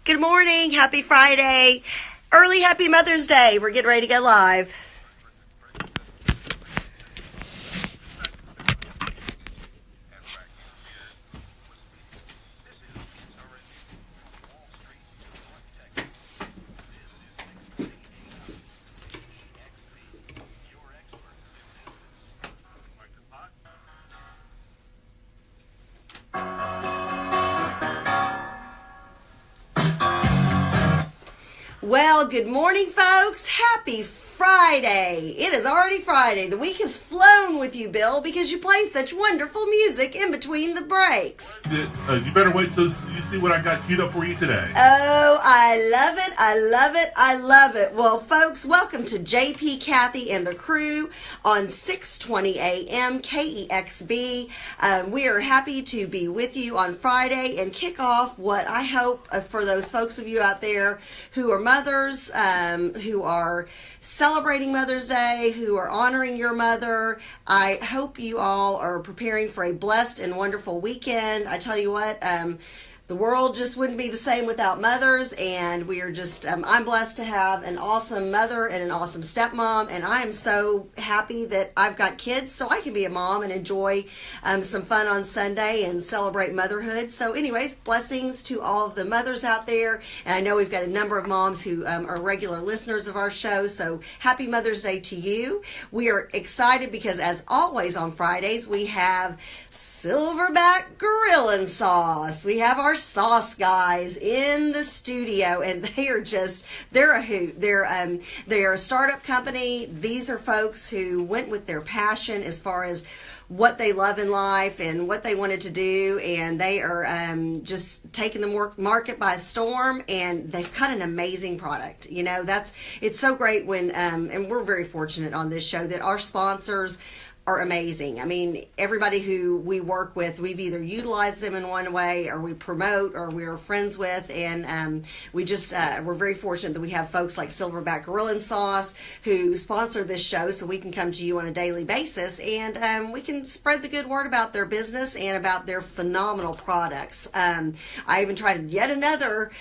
Good morning. Happy Friday. Early Happy Mother's Day. We're getting ready to go live. Well, good morning, folks. Happy Friday. It is already Friday. The week has flown with you, Bill, because you play such wonderful music in between the breaks. You better wait till you see what I got queued up for you today. Oh, I love it. I love it. I love it. Well, folks, welcome to JP, Kathy, and the crew on 620 AM KEXB. We are happy to be with you on Friday and kick off what I hope for those folks of you out there who are mothers, who are celebrating Mother's Day, who are honoring your mother. I hope you all are preparing for a blessed and wonderful weekend. I tell you what, the world just wouldn't be the same without mothers, and we are just, I'm blessed to have an awesome mother and an awesome stepmom, and I am so happy that I've got kids so I can be a mom and enjoy some fun on Sunday and celebrate motherhood. So anyways, blessings to all of the mothers out there, and I know we've got a number of moms who are regular listeners of our show, so happy Mother's Day to you. We are excited because, as always on Fridays, we have Silverback Grillin' Sauce. We have our sauce guys in the studio, and they're a hoot. They're a startup company. These are folks who went with their passion as far as what they love in life and what they wanted to do, and they are just taking the market by storm, and they've got an amazing product. You know, it's so great when and we're very fortunate on this show that our sponsors are amazing. I mean, everybody who we work with, we've either utilized them in one way, or we promote, or we're friends with, and we're very fortunate that we have folks like Silverback Grillin' Sauce who sponsor this show, so we can come to you on a daily basis, and we can spread the good word about their business and about their phenomenal products. I even tried yet another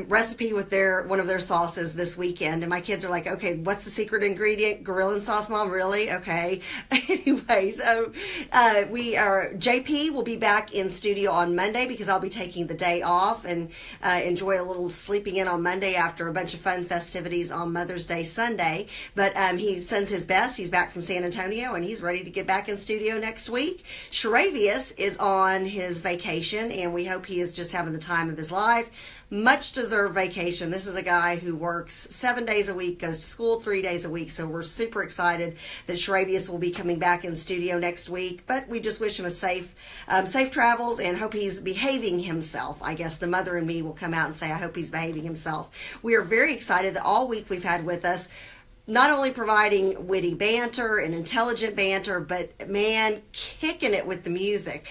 recipe with one of their sauces this weekend, and my kids are like, okay, what's the secret ingredient? Grillin' sauce, Mom? Really? Okay. Anyway, so JP will be back in studio on Monday because I'll be taking the day off and enjoy a little sleeping in on Monday after a bunch of fun festivities on Mother's Day Sunday. But he sends his best. He's back from San Antonio, and he's ready to get back in studio next week. Sharavius is on his vacation, and we hope he is just having the time of his life. Much deserved vacation. This is a guy who works 7 days a week, goes to school 3 days a week, so we're super excited that Sharavius will be coming back in studio next week. But we just wish him a safe travels and hope he's behaving himself. I guess the mother and me will come out and say, I hope he's behaving himself. We are very excited that all week we've had with us not only providing witty banter and intelligent banter, but man, kicking it with the music.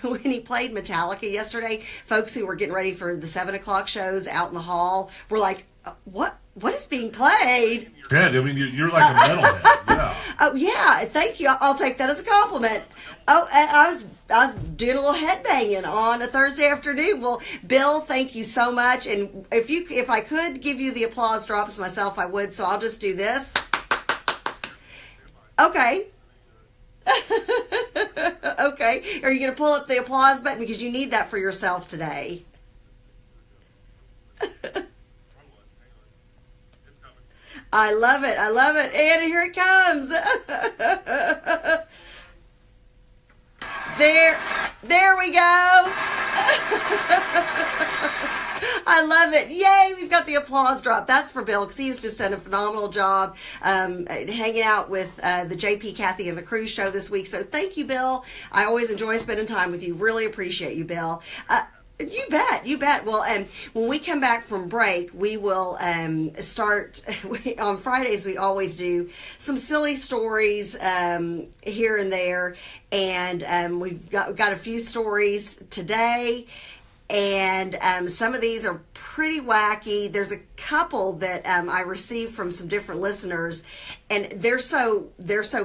When he played Metallica yesterday, folks who were getting ready for the 7 o'clock shows out in the hall were like, what is being played? Yeah, I mean, you're like a metalhead. Yeah. Oh, yeah, thank you. I'll take that as a compliment. Oh, and I was doing a little headbanging on a Thursday afternoon. Well, Bill, thank you so much. And if I could give you the applause drops myself, I would. So I'll just do this. Okay. Okay. Are you going to pull up the applause button because you need that for yourself today? I love it. I love it. And here it comes. There we go. I love it. Yay, we've got the applause drop. That's for Bill because he's just done a phenomenal job hanging out with the JP, Kathy, and the Crew show this week. So thank you, Bill. I always enjoy spending time with you. Really appreciate you, Bill. You bet. Well, when we come back from break, we will start, on Fridays we always do some silly stories here and there, and we've got a few stories today, and some of these are pretty wacky. There's a couple that I received from some different listeners, and they're so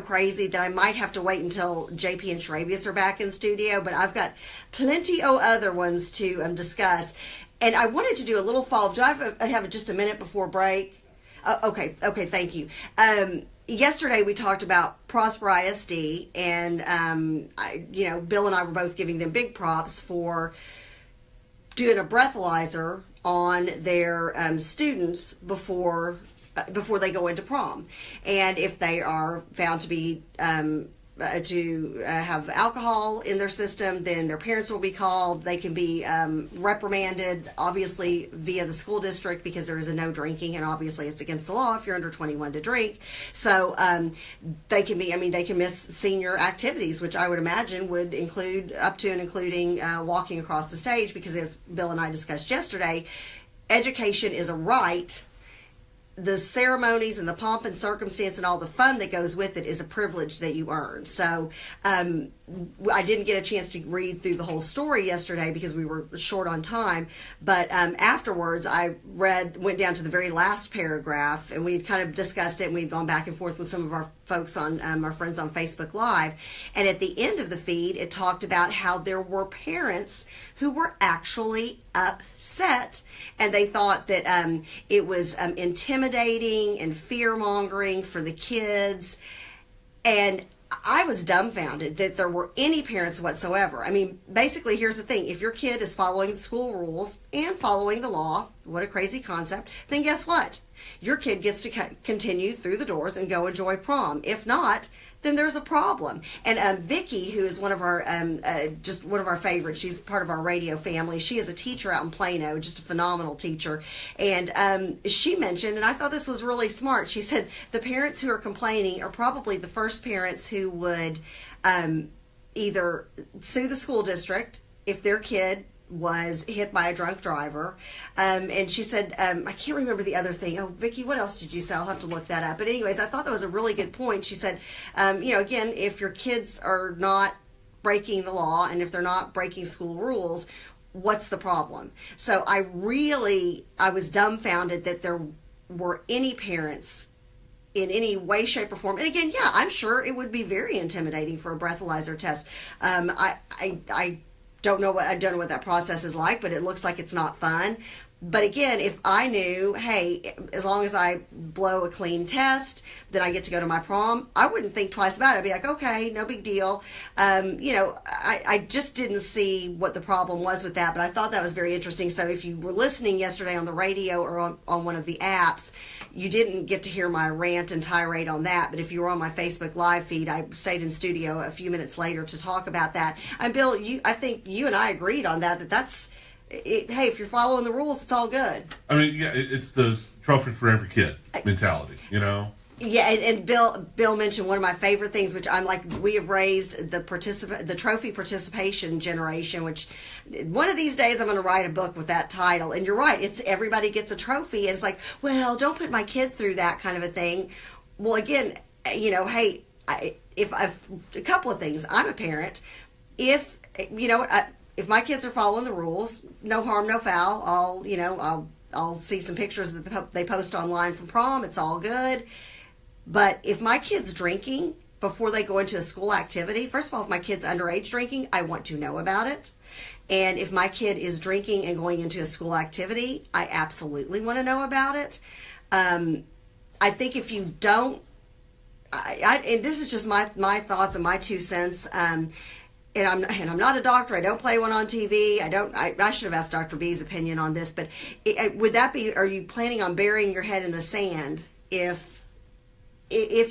crazy that I might have to wait until JP and Sharavius are back in studio, but I've got plenty of other ones to discuss. And I wanted to do a little follow-up. Do I have just a minute before break? Okay, thank you. Yesterday we talked about Prosper ISD, and Bill and I were both giving them big props for doing a breathalyzer on their students before they go into prom, and if they are found to be have alcohol in their system, then their parents will be called. They can be reprimanded, obviously via the school district, because there is a no drinking, and obviously it's against the law if you're under 21 to drink. So they can miss senior activities, which I would imagine would include up to and including walking across the stage, because as Bill and I discussed yesterday, education is a right. The ceremonies and the pomp and circumstance and all the fun that goes with it is a privilege that you earn. So I didn't get a chance to read through the whole story yesterday because we were short on time. But afterwards, I went down to the very last paragraph, and we had kind of discussed it, and we'd gone back and forth with some of our folks on our friends on Facebook Live. And at the end of the feed, it talked about how there were parents who were actually upset, and they thought that it was intimidating and fear-mongering for the kids. And I was dumbfounded that there were any parents whatsoever. I mean, basically, here's the thing. If your kid is following the school rules and following the law, what a crazy concept, then guess what? Your kid gets to continue through the doors and go enjoy prom. If not, then there's a problem. And Vicki, who is one of our just one of our favorites, she's part of our radio family. She is a teacher out in Plano, just a phenomenal teacher. And she mentioned, and I thought this was really smart, she said the parents who are complaining are probably the first parents who would either sue the school district if their kid was hit by a drunk driver. And she said, I can't remember the other thing. Oh, Vicki, what else did you say? I'll have to look that up. But anyways, I thought that was a really good point. She said, again, if your kids are not breaking the law and if they're not breaking school rules, what's the problem? So I was dumbfounded that there were any parents in any way, shape, or form. And again, yeah, I'm sure it would be very intimidating for a breathalyzer test. I don't know what that process is like, but it looks like it's not fun. But again, if I knew, hey, as long as I blow a clean test, then I get to go to my prom, I wouldn't think twice about it. I'd be like, okay, no big deal. I just didn't see what the problem was with that, but I thought that was very interesting. So if you were listening yesterday on the radio or on one of the apps, you didn't get to hear my rant and tirade on that. But if you were on my Facebook Live feed, I stayed in studio a few minutes later to talk about that. And Bill, I think you and I agreed on that's hey, if you're following the rules, it's all good. I mean, yeah, it's the trophy for every kid mentality, Yeah, and Bill mentioned one of my favorite things, which I'm like, we have raised the trophy participation generation, which one of these days I'm going to write a book with that title. And you're right, it's everybody gets a trophy, and it's like, well, don't put my kid through that kind of a thing. Well, again, hey, if a couple of things, I'm a parent. If my kids are following the rules, no harm, no foul. I'll see some pictures that they post online from prom. It's all good. But if my kid's drinking before they go into a school activity, first of all, if my kid's underage drinking, I want to know about it. And if my kid is drinking and going into a school activity, I absolutely want to know about it. I think if you don't, and this is just my thoughts and my 2 cents. And I'm not a doctor. I don't play one on TV. I should have asked Dr. B's opinion on this, but would that be? Are you planning on burying your head in the sand if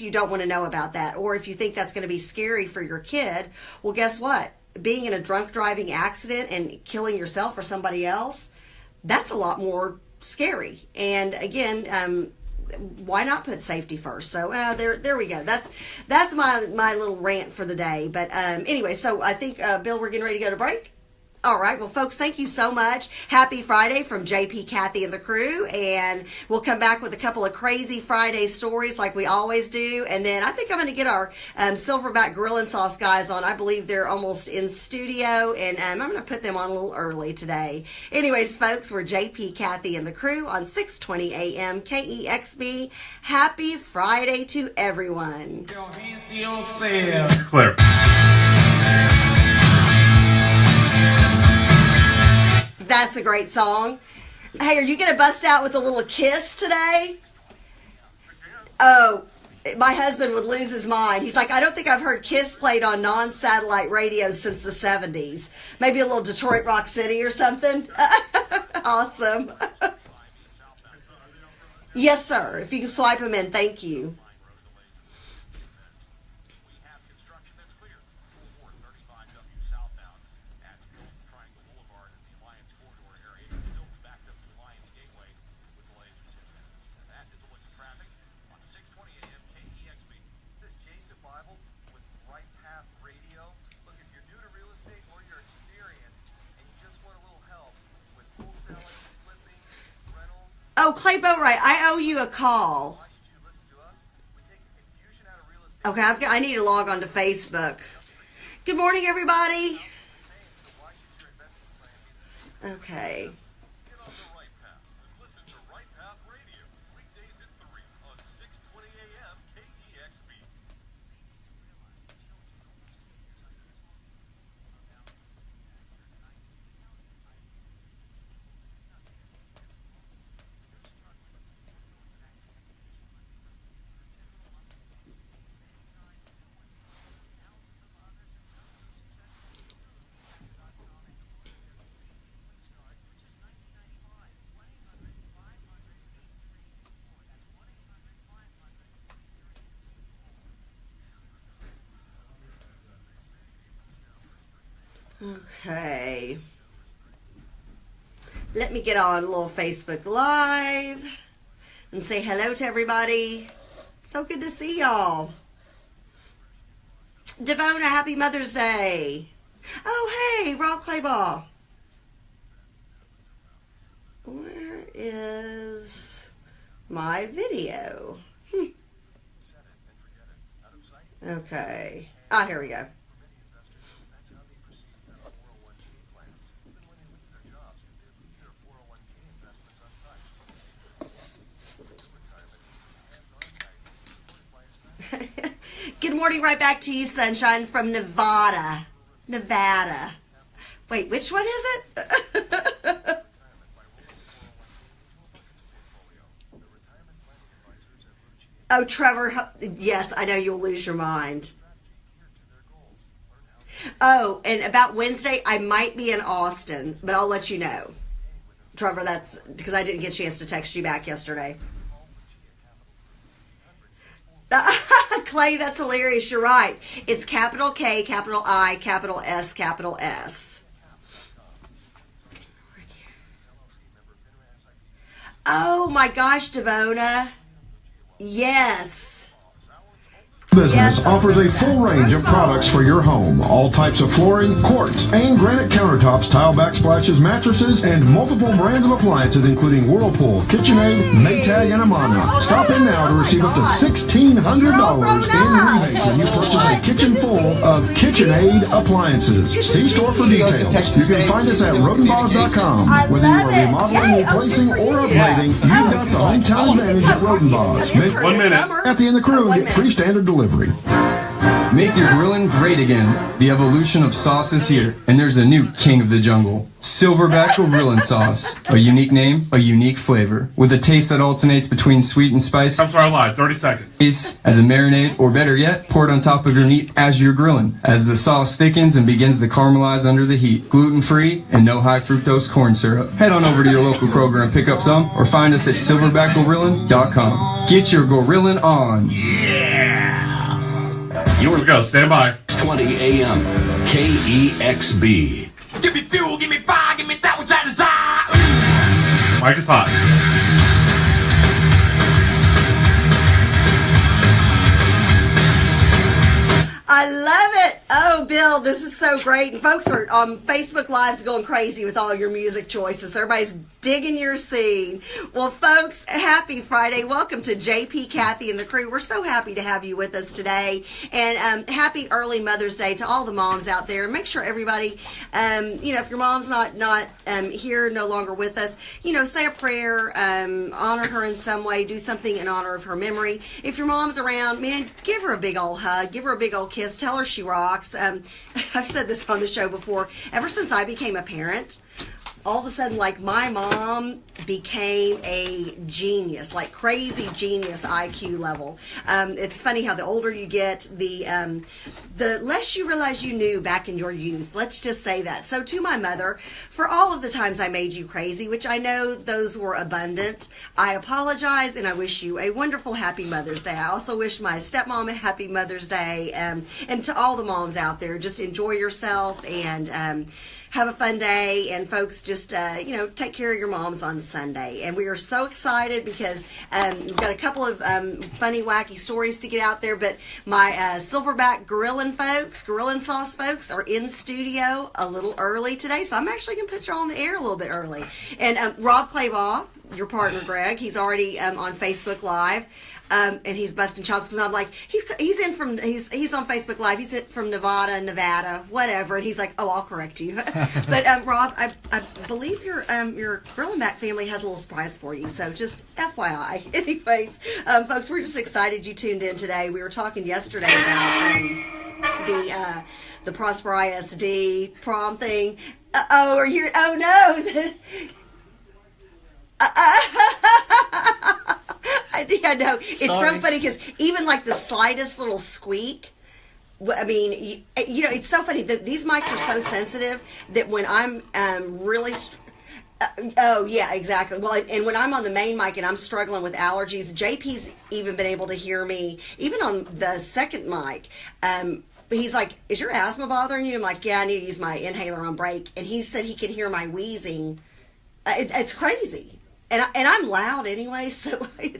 you don't want to know about that, or if you think that's going to be scary for your kid? Well, guess what? Being in a drunk driving accident and killing yourself or somebody else, that's a lot more scary. And again, why not put safety first? So there we go. That's my little rant for the day. But anyway, so I think Bill, we're getting ready to go to break. All right. Well, folks, thank you so much. Happy Friday from JP, Kathy, and the crew. And we'll come back with a couple of crazy Friday stories like we always do. And then I think I'm going to get our Silverback Grill and Sauce guys on. I believe they're almost in studio. And I'm going to put them on a little early today. Anyways, folks, we're JP, Kathy, and the crew on 620 AM KEXB. Happy Friday to everyone. Your hands to yourself. Claire. That's a great song. Hey, are you going to bust out with a little kiss today? Oh, my husband would lose his mind. He's like, I don't think I've heard Kiss played on non-satellite radios since the 70s. Maybe a little Detroit Rock City or something. Awesome. Yes, sir. If you can swipe them in, thank you. Oh, Clay Boatwright, I owe you a call. Okay, I need to log on to Facebook. Good morning, everybody. Okay. Okay. Let me get on a little Facebook Live and say hello to everybody. So good to see y'all. Devona, happy Mother's Day. Oh, hey, Rob Clayball. Where is my video? Okay. Ah, here we go. Good morning, right back to you, Sunshine, from Nevada. Nevada. Wait, which one is it? Oh, Trevor, yes, I know you'll lose your mind. Oh, and about Wednesday, I might be in Austin, but I'll let you know. Trevor, that's because I didn't get a chance to text you back yesterday. Clay, that's hilarious. You're right. It's capital K, capital I, capital S, capital S. Oh my gosh, Devona. Yes. Business offers a full range of products for your home. All types of flooring, quartz, and granite countertops, tile backsplashes, mattresses, and multiple brands of appliances including Whirlpool, KitchenAid, Maytag, and Amana. Stop in now to receive up to $1,600 in rebates when you purchase a kitchen full of KitchenAid appliances. See store for details. You can find us at Rodenbos.com. Whether you are remodeling, replacing, or upgrading, you've got the hometown advantage at Rodenbos. 1 minute. At the end of the crew, get free standard delivery. Make your grilling great again. The evolution of sauce is here, and there's a new king of the jungle. Silverback Gorillin sauce. A unique name, a unique flavor. With a taste that alternates between sweet and spicy. I'm sorry, live. 30 seconds. As a marinade, or better yet, pour it on top of your meat as you're grilling. As the sauce thickens and begins to caramelize under the heat. Gluten-free and no high fructose corn syrup. Head on over to your local Kroger and pick up some, or find us at silverbackgorillin.com. Get your gorillin on. Here we go. Stand by. 20 a.m. KEXB. Give me fuel, give me fire, give me that which I desire. Mike is hot. I love it. Oh, Bill, this is so great. And folks are on Facebook Lives going crazy with all your music choices. Everybody's digging your scene. Well, folks, happy Friday. Welcome to JP, Kathy, and the crew. We're so happy to have you with us today. And happy early Mother's Day to all the moms out there. Make sure everybody, if your mom's not here, no longer with us, say a prayer, honor her in some way, do something in honor of her memory. If your mom's around, man, give her a big old hug, give her a big old kiss, tell her she rocks. I've said this on the show before. Ever since I became a parent, all of a sudden, like, my mom became a genius, like crazy genius IQ level. It's funny how the older you get, the less you realize you knew back in your youth. Let's just say that. So to my mother, for all of the times I made you crazy, which I know those were abundant, I apologize, and I wish you a wonderful, happy Mother's Day. I also wish my stepmom a happy Mother's Day, and to all the moms out there, just enjoy yourself and have a fun day, and folks, just take care of your moms on Sunday. And we are so excited because we've got a couple of funny, wacky stories to get out there. But my Silverback Gorilla Sauce folks, are in studio a little early today, so I'm actually gonna put you all on the air a little bit early. And Rob Claybaugh, your partner Greg, he's already on Facebook Live. And he's busting chops because I'm like, he's on Facebook Live. He's from Nevada, whatever. And he's like, oh, I'll correct you. But Rob, I believe your Grilling Back family has a little surprise for you. So just FYI. Anyways, folks, we're just excited you tuned in today. We were talking yesterday about the Prosper ISD prom thing. Oh no. I know. It's so funny because even like the slightest little squeak, I mean, it's so funny that these mics are so sensitive that when I'm really... oh, yeah, exactly. Well, and when I'm on the main mic and I'm struggling with allergies, JP's even been able to hear me, even on the second mic. He's like, is your asthma bothering you? I'm like, yeah, I need to use my inhaler on break. And he said he could hear my wheezing. It's crazy. And I'm loud anyway, so I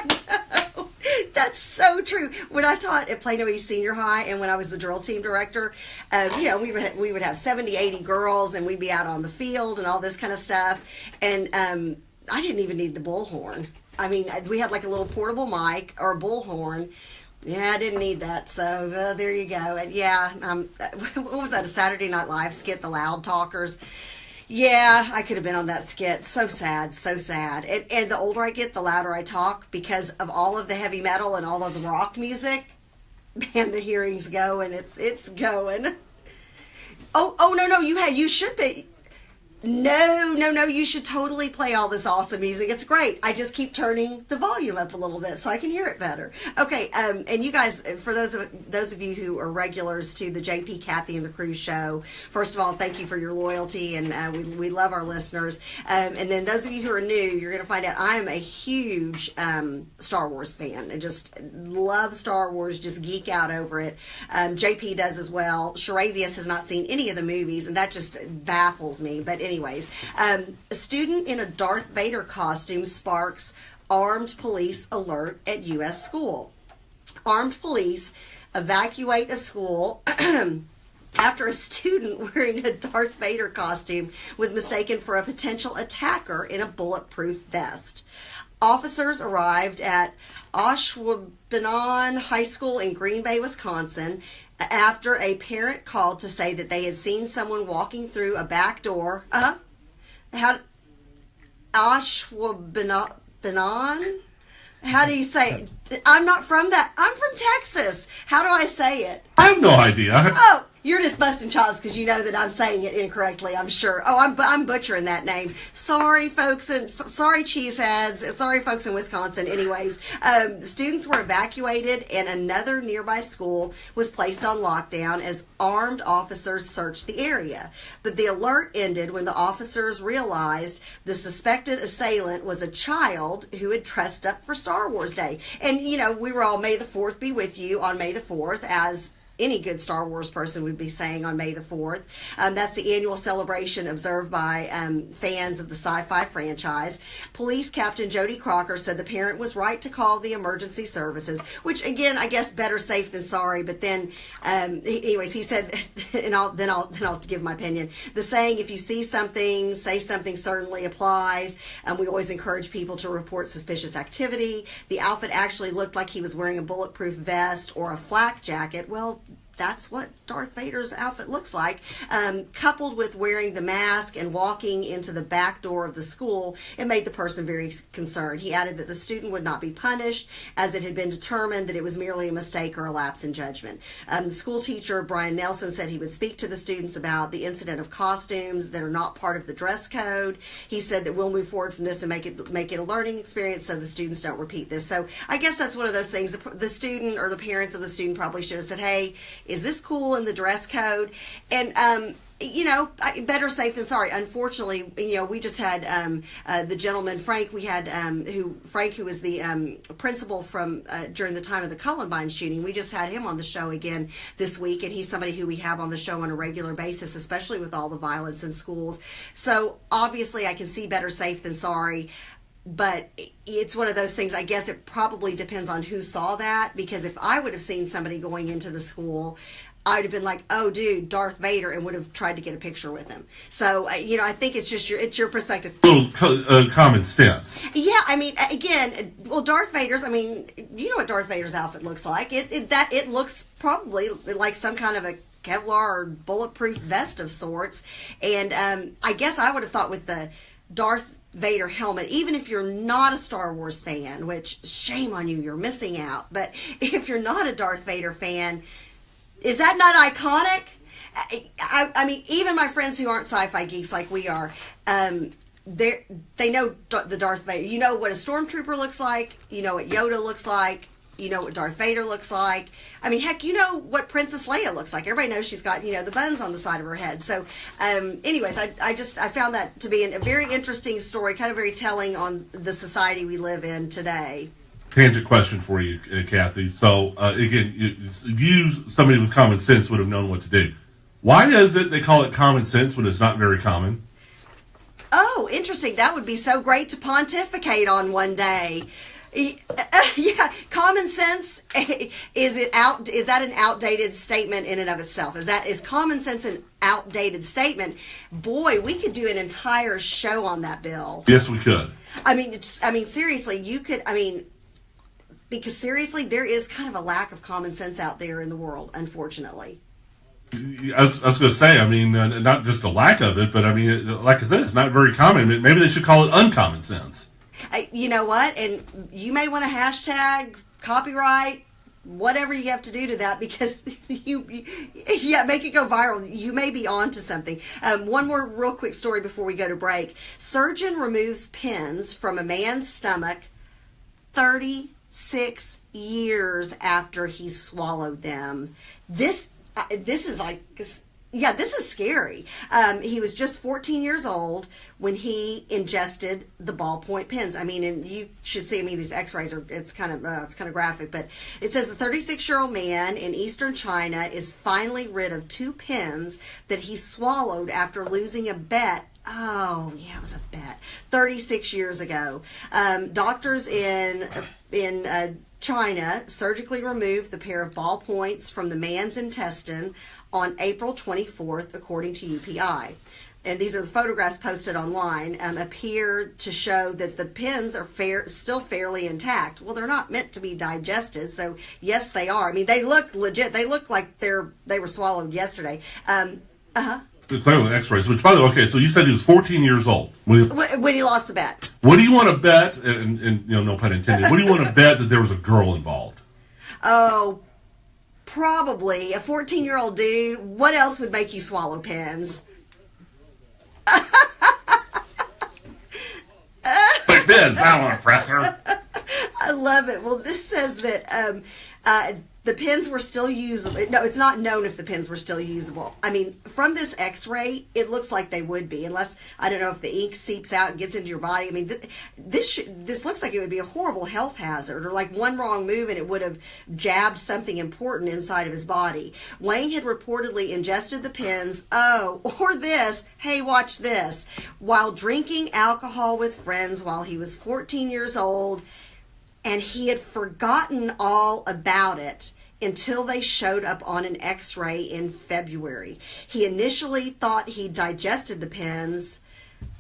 know. That's so true. When I taught at Plano East Senior High and when I was the drill team director, we would have 70, 80 girls, and we'd be out on the field and all this kind of stuff. And I didn't even need the bullhorn. I mean, we had like a little portable mic or a bullhorn. Yeah, I didn't need that. So there you go. And yeah, what was that, a Saturday Night Live skit, The Loud Talkers? Yeah, I could have been on that skit. So sad, so sad. And the older I get, the louder I talk because of all of the heavy metal and all of the rock music. Man, the hearing's going. It's going. Oh no, you should be. No, you should totally play all this awesome music. It's great. I just keep turning the volume up a little bit so I can hear it better. Okay, and you guys, for those of you who are regulars to the JP, Kathy, and the Crew show, first of all, thank you for your loyalty, and we love our listeners. And then those of you who are new, you're going to find out I am a huge Star Wars fan. I just love Star Wars, just geek out over it. JP does as well. Sharavius has not seen any of the movies, and that just baffles me. But anyways, a student in a Darth Vader costume sparks armed police alert at U.S. school. Armed police evacuate a school after a student wearing a Darth Vader costume was mistaken for a potential attacker in a bulletproof vest. Officers arrived at Ashwaubenon High School in Green Bay, Wisconsin, after a parent called to say that they had seen someone walking through a back door. Ashwaubenon? How do you say it? I'm not from that. I'm from Texas. How do I say it? I have no idea. Oh, you're just busting chops because you know that I'm saying it incorrectly, I'm sure. Oh, I'm butchering that name. Sorry, folks, and sorry, cheeseheads. Sorry, folks in Wisconsin. Anyways, students were evacuated, and another nearby school was placed on lockdown as armed officers searched the area. But the alert ended when the officers realized the suspected assailant was a child who had dressed up for Star Wars Day. And, we were all, May the 4th be with you on May the 4th, as any good Star Wars person would be saying on May the 4th. That's the annual celebration observed by fans of the sci-fi franchise. Police Captain Jody Crocker said the parent was right to call the emergency services, which again, I guess better safe than sorry. But then, anyways, he said, and I'll give my opinion. The saying, if you see something, say something, certainly applies. We always encourage people to report suspicious activity. The outfit actually looked like he was wearing a bulletproof vest or a flak jacket. Well, that's what Darth Vader's outfit looks like. Coupled with wearing the mask and walking into the back door of the school, it made the person very concerned. He added that the student would not be punished, as it had been determined that it was merely a mistake or a lapse in judgment. The school teacher, Brian Nelson, said he would speak to the students about the incident of costumes that are not part of the dress code. He said that we'll move forward from this and make it a learning experience so the students don't repeat this. So I guess that's one of those things. The student or the parents of the student probably should have said, hey, is this cool in the dress code? And better safe than sorry. Unfortunately, we just had the gentleman Frank. We had who was the principal from during the time of the Columbine shooting. We just had him on the show again this week, and he's somebody who we have on the show on a regular basis, especially with all the violence in schools. So obviously, I can see better safe than sorry. But it's one of those things, I guess it probably depends on who saw that, because if I would have seen somebody going into the school, I would have been like, oh, dude, Darth Vader, and would have tried to get a picture with him. So, I think it's just your perspective. Common sense. Yeah, I mean, again, well, Darth Vader's, you know what Darth Vader's outfit looks like. It looks probably like some kind of a Kevlar or bulletproof vest of sorts. And I guess I would have thought with the Darth Vader helmet, even if you're not a Star Wars fan, which shame on you, you're missing out. But if you're not a Darth Vader fan, is that not iconic? I mean, even my friends who aren't sci-fi geeks like we are, they know the Darth Vader. You know what a stormtrooper looks like. You know what Yoda looks like. You know what Darth Vader looks like. I mean, heck, you know what Princess Leia looks like. Everybody knows she's got, the buns on the side of her head. So, anyways, I found that to be a very interesting story, kind of very telling on the society we live in today. Tangent question for you, Kathy. So, again, you, somebody with common sense, would have known what to do. Why is it they call it common sense when it's not very common? Oh, interesting. That would be so great to pontificate on one day. Yeah, common sense, is that an outdated statement in and of itself? Is common sense an outdated statement? Boy, we could do an entire show on that, Bill. Yes, we could. I mean, seriously, you could, because seriously, there is kind of a lack of common sense out there in the world, unfortunately. I was going to say, not just a lack of it, but like I said, it's not very common. Maybe they should call it uncommon sense. You know what? And you may want to hashtag copyright, whatever you have to do to that, because make it go viral. You may be on to something. One more real quick story before we go to break. Surgeon removes pins from a man's stomach 36 years after he swallowed them. This is like... Yeah, this is scary. He was just 14 years old when he ingested the ballpoint pens. And you should see. These X-rays it's kind of graphic, but it says the 36-year-old man in eastern China is finally rid of 2 pens that he swallowed after losing a bet. Oh, yeah, it was a bet 36 years ago. Doctors in China surgically removed the pair of ballpoints from the man's intestine on April 24th, according to UPI. And these are the photographs posted online, appear to show that the pens are still fairly intact. Well, they're not meant to be digested, so yes, they are. They look legit. They look like they were swallowed yesterday. Clearly X-rays, which, by the way, okay, so you said he was 14 years old. When he lost the bet. What do you want to bet, and no pun intended, what do you want to bet that there was a girl involved? Oh, probably a 14-year-old dude. What else would make you swallow pens? Like pens, Professor. I love it. Well, this says that the pens were still usable. No, it's not known if the pens were still usable. From this X-ray, it looks like they would be, unless, I don't know, if the ink seeps out and gets into your body. This looks like it would be a horrible health hazard, or like one wrong move and it would have jabbed something important inside of his body. Wayne had reportedly ingested the pens, hey, watch this, while drinking alcohol with friends while he was 14 years old, and he had forgotten all about it until they showed up on an X-ray in February. He initially thought he digested the pens,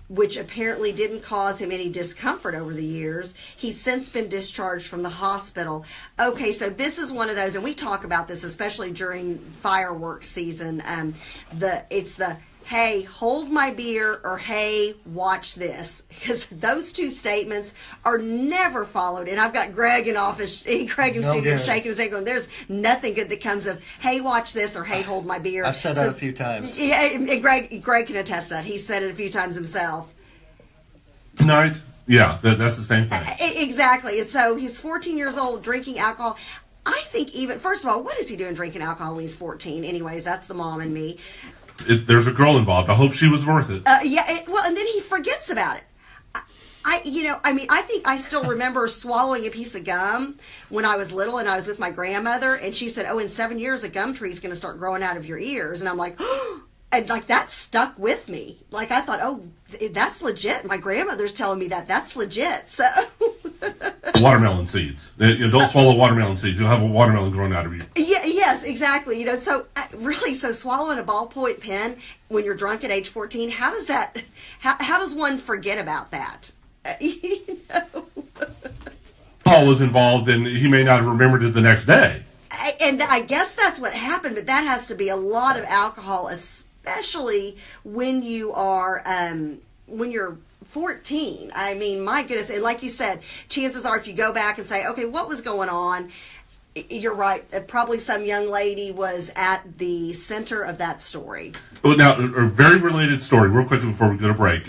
which apparently didn't cause him any discomfort over the years. He's since been discharged from the hospital. Okay, so this is one of those, and we talk about this especially during fireworks season. It's the hey, hold my beer, or hey, watch this. Because those two statements are never followed. And I've got Greg in office, Greg in studio shaking his head going, there's nothing good that comes of, hey, watch this, or hey, hold my beer. I've said that a few times. Yeah, and Greg can attest that. He's said it a few times himself. Night? Yeah, that's the same thing. Exactly. And so he's 14 years old, drinking alcohol. I think even, first of all, what is he doing drinking alcohol when he's 14? Anyways, that's the mom and me. There's a girl involved. I hope she was worth it. Well, and then he forgets about it. I think I still remember swallowing a piece of gum when I was little, and I was with my grandmother, and she said, "Oh, in 7 years, a gum tree is going to start growing out of your ears," and I'm like, oh, and like that stuck with me. Like I thought, oh, that's legit. My grandmother's telling me that's legit. So. Watermelon seeds. Don't swallow watermelon seeds. You'll have a watermelon growing out of you. Yeah. Yes. Exactly. So swallowing a ballpoint pen when you're drunk at age 14. How does that? How does one forget about that? Paul was involved, and he may not have remembered it the next day. And I guess that's what happened. But that has to be a lot of alcohol, especially when you are when you're 14. I mean, my goodness. And like you said, chances are if you go back and say, okay, what was going on? You're right. Probably some young lady was at the center of that story. Well, now, a very related story, real quickly before we go to break.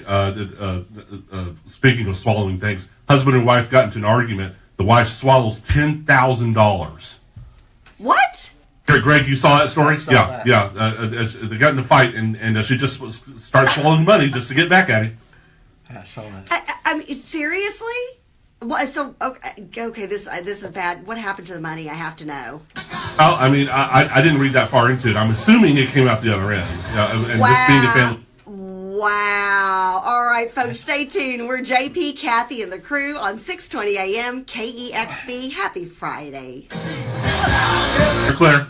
Speaking of swallowing things, husband and wife got into an argument. The wife swallows $10,000. What? Greg, you saw that story? That. They got in a fight, and she just started swallowing money just to get back at him. I saw that. I mean, seriously? Well, so okay, this is bad. What happened to the money? I have to know. Oh, I mean, I didn't read that far into it. I'm assuming it came out the other end. And wow. This being a family. Wow. All right, folks, stay tuned. We're JP, Kathy, and the crew on 620 AM KEXB. Happy Friday. You're clear.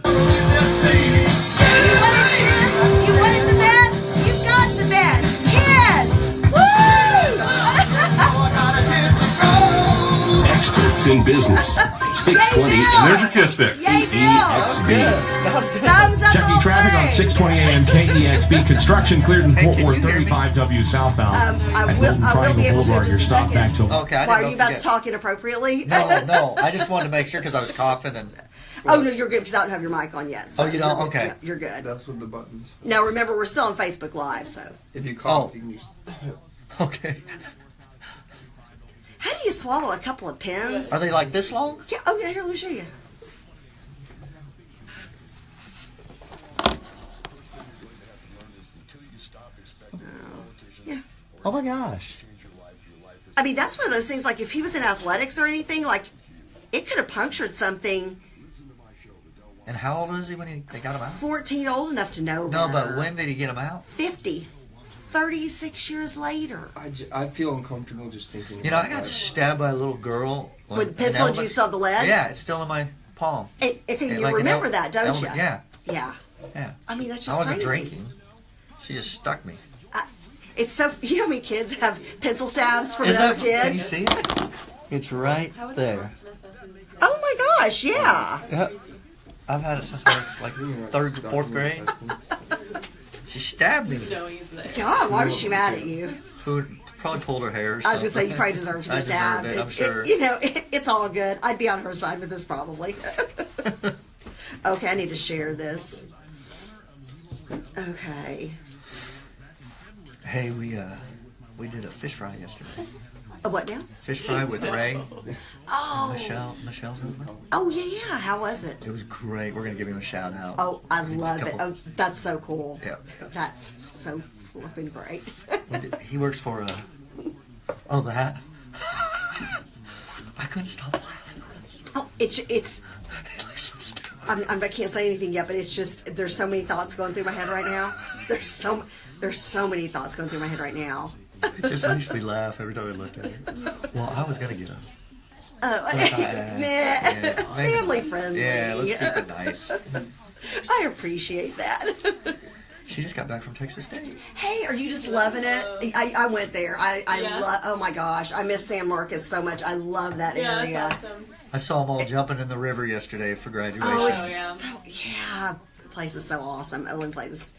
You wanted the best? You've got the best. Yes. Experts in business. 620 There's your kiss pick. Yay, Bill. KEXB. That was good. Thumbs up. Checking all traffic on day. 620 AM KEXB. Construction cleared in Fort can Worth, you hear me? 35W southbound. I At will Golden be Triangle able to Boulevard. in You're just a stopped second. back till... Okay, I Why, didn't are know you about if to talk inappropriately? No. I just wanted to make sure because I was coughing and. Oh, no, you're good because I don't have your mic on yet. So Oh, you don't? you're good. Okay. No, you're good. That's what the buttons. Now, remember, we're still on Facebook Live, so. If you cough, Oh. you can just. Okay. How do you swallow a couple of pins? Are they like this long? Yeah, oh, yeah, here, let me show you. Yeah. Oh my gosh. I mean, that's one of those things, like, if he was in athletics or anything, like, it could have punctured something. And how old is he when they got him out? 14, old enough to know No, better. but when did he get him out? 50. 36 years later. I feel uncomfortable just thinking. You know, I about got that. stabbed by a little girl. With the pencil and you saw the lead? Yeah, it's still in my palm. Okay, you Like an remember that, don't you? Yeah, Yeah. yeah. I mean, that's just I wasn't crazy. drinking. She just stuck me. It's so, you know how many kids have pencil stabs from another kid? Can you see it? It's right there. Oh my gosh, yeah. Yeah. I've had it since I was like third, fourth grade. She stabbed me. God, why was she mad at you? Who probably pulled her hair or I was something. going to say, you probably deserve to be I stabbed. deserve it, I'm sure. It's all good. I'd be on her side with this probably. Okay, I need to share this. Okay. Hey, we did a fish fry yesterday. A what now? Fish fry with Ray. Oh. Michelle's husband. Oh, yeah. How was it? It was great. We're gonna give him a shout out. Oh, I love it. Oh, that's so cool. Yeah. That's so flipping great. He works for that. I couldn't stop laughing. Oh, it's He looks so stupid. I can't say anything yet, but it's just there's so many thoughts going through my head right now. There's so many thoughts going through my head right now. It just makes me laugh every time I look at it. Well, I was gonna get him. Oh, Yeah, family friendly. Yeah, let's keep it nice. I appreciate that. She just got back from Texas State. Hey, are you just loving it? I went there. I love. Oh my gosh, I miss San Marcos so much. I love that area. That's awesome. I saw them all jumping in the river yesterday for graduation. Oh, it's yeah. yeah. The place is so awesome. Owen plays.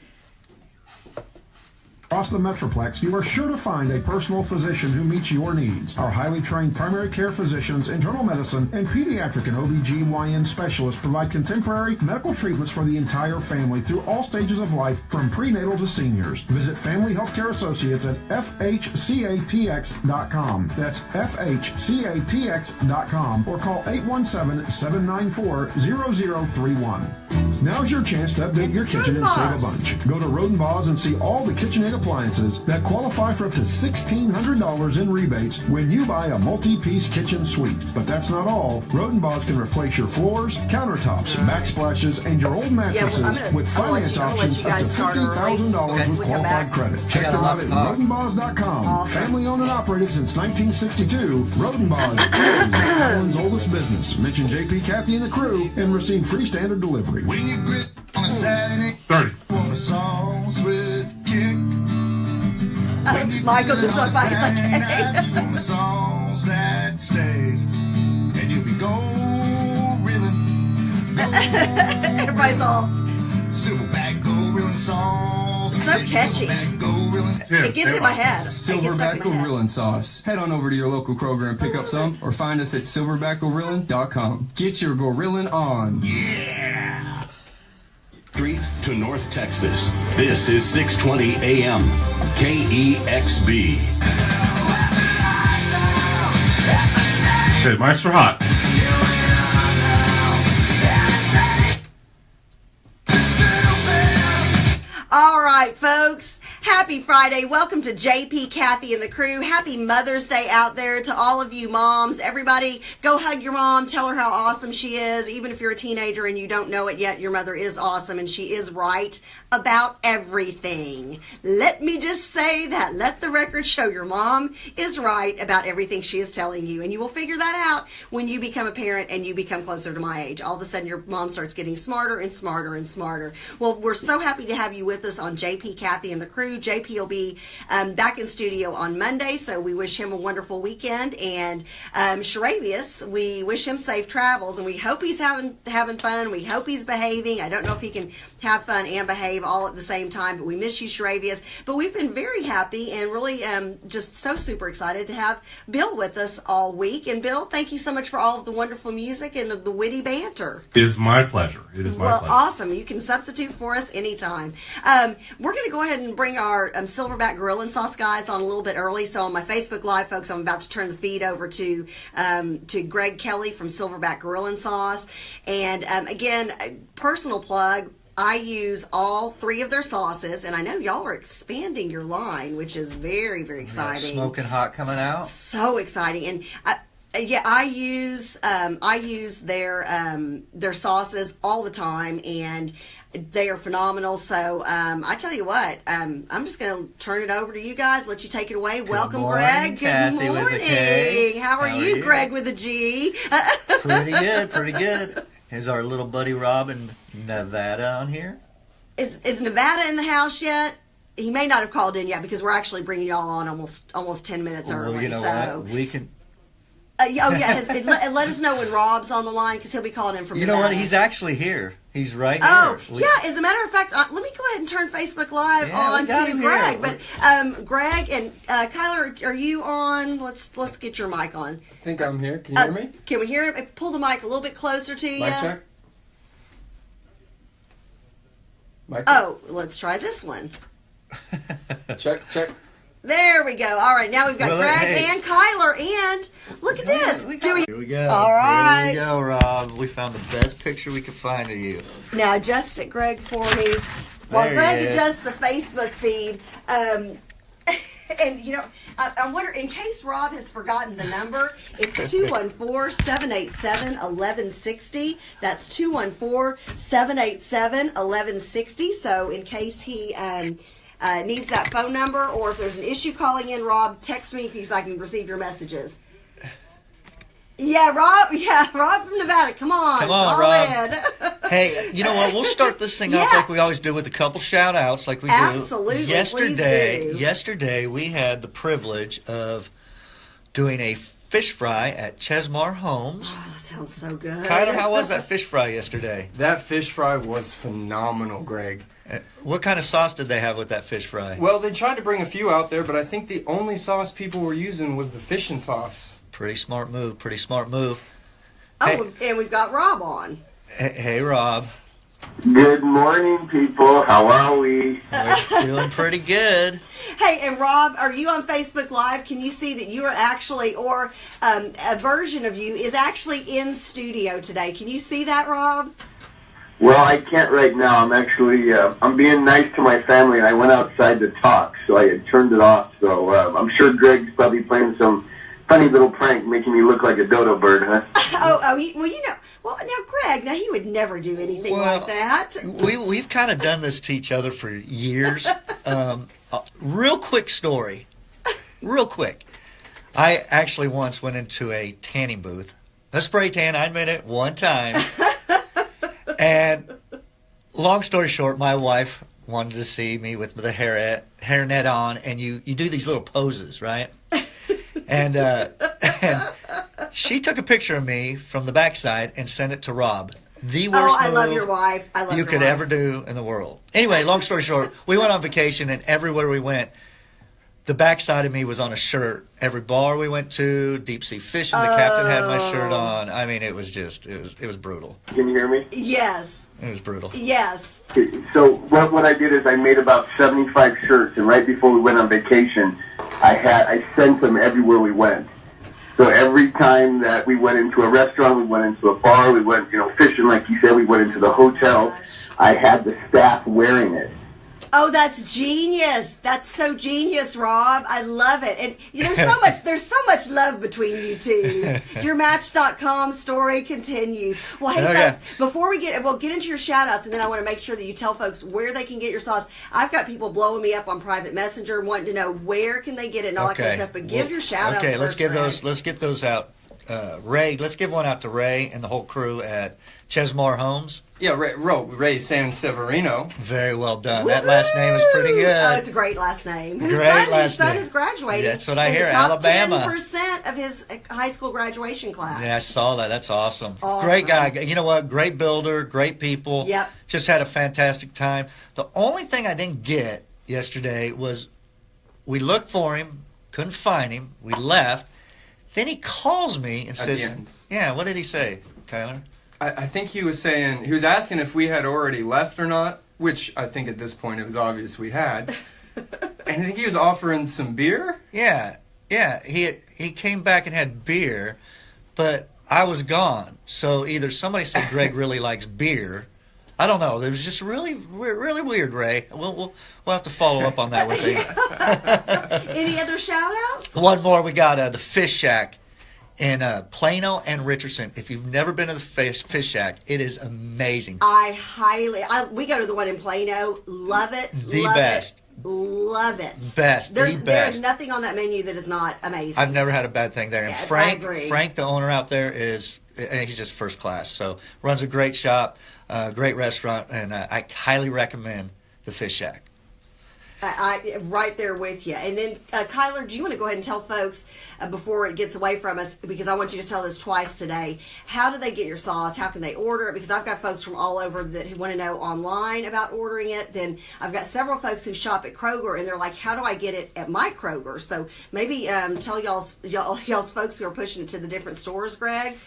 Across the Metroplex, you are sure to find a personal physician who meets your needs. Our highly trained primary care physicians, internal medicine, and pediatric and OBGYN specialists provide contemporary medical treatments for the entire family through all stages of life, from prenatal to seniors. Visit Family Healthcare Associates at FHCATX.com. That's FHCATX.com, or call 817-794-0031. Now's your chance to update your kitchen and save a bunch. Go to Rodenbaugh's and see all the KitchenAid appliances that qualify for up to $1,600 in rebates when you buy a multi-piece kitchen suite. But that's not all. Rodenbaugh's can replace your floors, countertops, backsplashes, and your old mattresses with finance options up to $50,000 with qualified credit. Check them out at Rodenbaugh's.com. Awesome. Family owned and operated since 1962, Rodenbaugh's is Ireland's oldest business. Mention JP, Kathy, and the crew and receive free standard delivery. When you grip on a Saturday, 30. want a sauce with kick. Michael just went by. He's like, hey. You want a sauce that stays, and you'll be reeling. Everybody's all Silverback gorilla sauce. so catchy. It gets in my head. It gets stuck Silverback in my head. Gorilla sauce. Head on over to your local Kroger and pick up some, or find us at silverbackgorillin.com. Get your gorillin on. Street to North Texas. This is 620 AM KEXB. Okay, mics are hot. All right, folks. Happy Friday. Welcome to JP, Kathy, and the crew. Happy Mother's Day out there to all of you moms. Everybody, go hug your mom. Tell her how awesome she is. Even if you're a teenager and you don't know it yet, your mother is awesome and she is right about everything. Let me just say that. Let the record show your mom is right about everything she is telling you. And you will figure that out when you become a parent and you become closer to my age. All of a sudden, your mom starts getting smarter and smarter and smarter. Well, we're so happy to have you with us on JP, Kathy, and the crew. JP will be back in studio on Monday, so we wish him a wonderful weekend. And Sharavius, we wish him safe travels, and we hope he's having fun. We hope he's behaving. I don't know if he can have fun and behave all at the same time, but we miss you, Sharavius. But we've been very happy and really just so super excited to have Bill with us all week. And Bill, thank you so much for all of the wonderful music and the witty banter. It is my pleasure. It is my pleasure. Awesome. You can substitute for us anytime. We're going to go ahead and bring our Silverback Gorilla Sauce guys on a little bit early. So on my Facebook Live, folks, I'm about to turn the feed over to Greg Kelly from Silverback Gorilla Sauce. And again, personal plug, I use all three of their sauces, and I know y'all are expanding your line, which is very, very exciting. Smoking hot coming out. So exciting. And I use their sauces all the time, and they are phenomenal. So I tell you what, I'm just going to turn it over to you guys. Let you take it away. Welcome, morning, Greg. Kathy Good with a morning. K. How are you, Greg with a G? Pretty good, pretty good. Is our little buddy Rob in Nevada on here? Is Nevada in the house yet? He may not have called in yet because we're actually bringing y'all on almost 10 minutes early. Well, you know so. what? We can. And let us know when Rob's on the line because he'll be calling in from You know Nevada. what? He's actually here. He's right Oh, here. yeah. As a matter of fact, let me go ahead and turn Facebook Live on to Greg. But Greg and Kyler, are you on? Let's get your mic on. I think I'm here. Can you hear me? Can we hear him? Pull the mic a little bit closer to you. Mic check. Mic check. Oh, let's try this one. Check. There we go. All right, now we've got Well, Greg hey. and Kyler, and look at this. Here we go. All right. Here we go, Rob. We found the best picture we could find of you. Now adjust it, Greg, for me. While There Greg he is. adjusts the Facebook feed, and you know, I wonder, in case Rob has forgotten the number, it's 214-787-1160. That's 214-787-1160. So in case he needs that phone number, or if there's an issue calling in, Rob, text me because I can receive your messages. Yeah, Rob. Yeah, Rob from Nevada. Come on, Rob. in. Hey, you know what? We'll start this thing off Yeah. like we always do with a couple shout outs like we Absolutely, do. please do. Yesterday we had the privilege of doing a fish fry at Chesmar Homes. Oh, that sounds so good. Kyler, how was that fish fry yesterday? That fish fry was phenomenal, Greg. What kind of sauce did they have with that fish fry? Well, they tried to bring a few out there, but I think the only sauce people were using was the fishing sauce. Pretty smart move. Oh, Hey. and we've got Rob on. Hey, Rob. Good morning, people. How are we? We're doing pretty good. Hey, and Rob, are you on Facebook Live? Can you see that you are actually, or a version of you is actually in studio today? Can you see that, Rob? Well, I can't right now. I'm actually, I'm being nice to my family, and I went outside to talk, so I had turned it off. So I'm sure Greg's probably playing some funny little prank, making me look like a dodo bird, huh? Well, now, Greg, now he would never do anything Well, like that. We've kind of done this to each other for years. Real quick story. Real quick. I actually once went into a tanning booth. A spray tan, I admit it, one time. And long story short, my wife wanted to see me with the hairnet on, and you do these little poses, right? And she took a picture of me from the backside and sent it to Rob. The worst I love move your wife. I love you your could wife. ever do in the world. Anyway, long story short, we went on vacation, and everywhere we went, the backside of me was on a shirt. Every bar we went to, deep sea fishing, the captain had my shirt on. I mean, it was brutal. Can you hear me? Yes. It was brutal. Yes. So what I did is I made about 75 shirts, and right before we went on vacation, I sent them everywhere we went. So every time that we went into a restaurant, we went into a bar, we went, fishing, like you said, we went into the hotel, I had the staff wearing it. Oh, that's genius. That's so genius, Rob. I love it. And there's so much love between you two. Your Match.com story continues. Well, hey, folks, before we'll get into your shout outs, and then I want to make sure that you tell folks where they can get your sauce. I've got people blowing me up on private messenger wanting to know where can they get it and all that kind of stuff. But give your shout outs. Okay, let's first, get those out. Ray, let's give one out to Ray and the whole crew at Chesmar Homes. Yeah, Ray San Severino. Very well done. Woo-hoo! That last name is pretty good. Oh, it's a great last name. His son is graduating. That's what I in hear, the top Alabama. 10% of his high school graduation class. Yeah, I saw that. That's awesome. Awesome. Great guy. You know what? Great builder, great people. Yep. Just had a fantastic time. The only thing I didn't get yesterday was we looked for him, couldn't find him. We left. Then he calls me and says, yeah, what did he say, Kyler? I think he was asking if we had already left or not, which I think at this point it was obvious we had. And I think he was offering some beer? Yeah. He came back and had beer, but I was gone. So either somebody said Greg really likes beer. I don't know. It was just really weird, Ray. We'll have to follow up on that with you. Any other shout outs? One more. We got the Fish Shack in Plano and Richardson. If you've never been to the Fish Shack, it is amazing. We go to the one in Plano. Love it. Best. Love it. Best. There's nothing on that menu that is not amazing. I've never had a bad thing there. And Yes, Frank, I agree. Frank, the owner out there, he's just first class. So runs a great shop, great restaurant, and I highly recommend the Fish Shack. Right there with you. And then, Kyler, do you want to go ahead and tell folks before it gets away from us, because I want you to tell this twice today, how do they get your sauce? How can they order it? Because I've got folks from all over that want to know online about ordering it. Then I've got several folks who shop at Kroger, and they're like, how do I get it at my Kroger? So maybe tell y'all's folks who are pushing it to the different stores, Greg.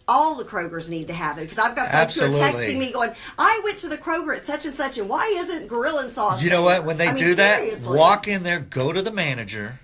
All the Krogers need to have it, because I've got folks who are texting me going, I went to the Kroger at such and such, and why isn't Gorilla Sauce? You know what? When they do that, seriously. walk in there, go to the manager,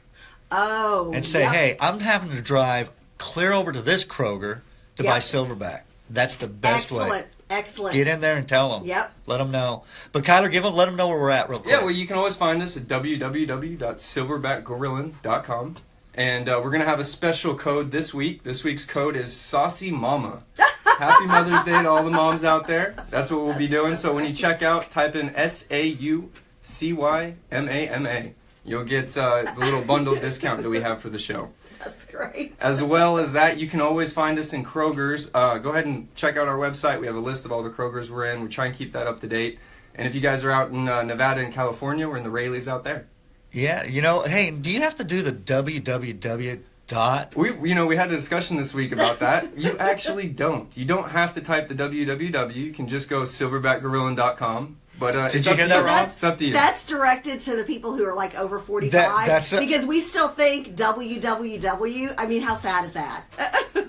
and say, hey, I'm having to drive clear over to this Kroger to buy Silverback. That's the best way. Excellent. Get in there and tell them. Yep. Let them know. But Kyler, let them know where we're at real quick. Yeah, well, you can always find us at www.silverbackgorillin.com. And we're going to have a special code this week. This week's code is Saucy Mama. Happy Mother's Day to all the moms out there. That's what we'll be doing. So when you check out, type in SAUCYMAMA. you'll get the little bundle discount that we have for the show. That's great. As well as that, you can always find us in Kroger's. Go ahead and check out our website. We have a list of all the Kroger's we're in. We try and keep that up to date. And if you guys are out in Nevada and California, we're in the Rayleighs out there. Yeah, hey, do you have to do the www dot? We had a discussion this week about that. You actually don't. You don't have to type the www. You can just go silverbackgorilla.com. But Did you hear that, Rob? It's up to you. That's directed to the people who are like over 45 because we still think www. I mean, how sad is that?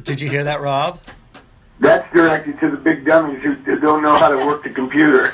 Did you hear that, Rob? That's directed to the big dummies who don't know how to work the computer.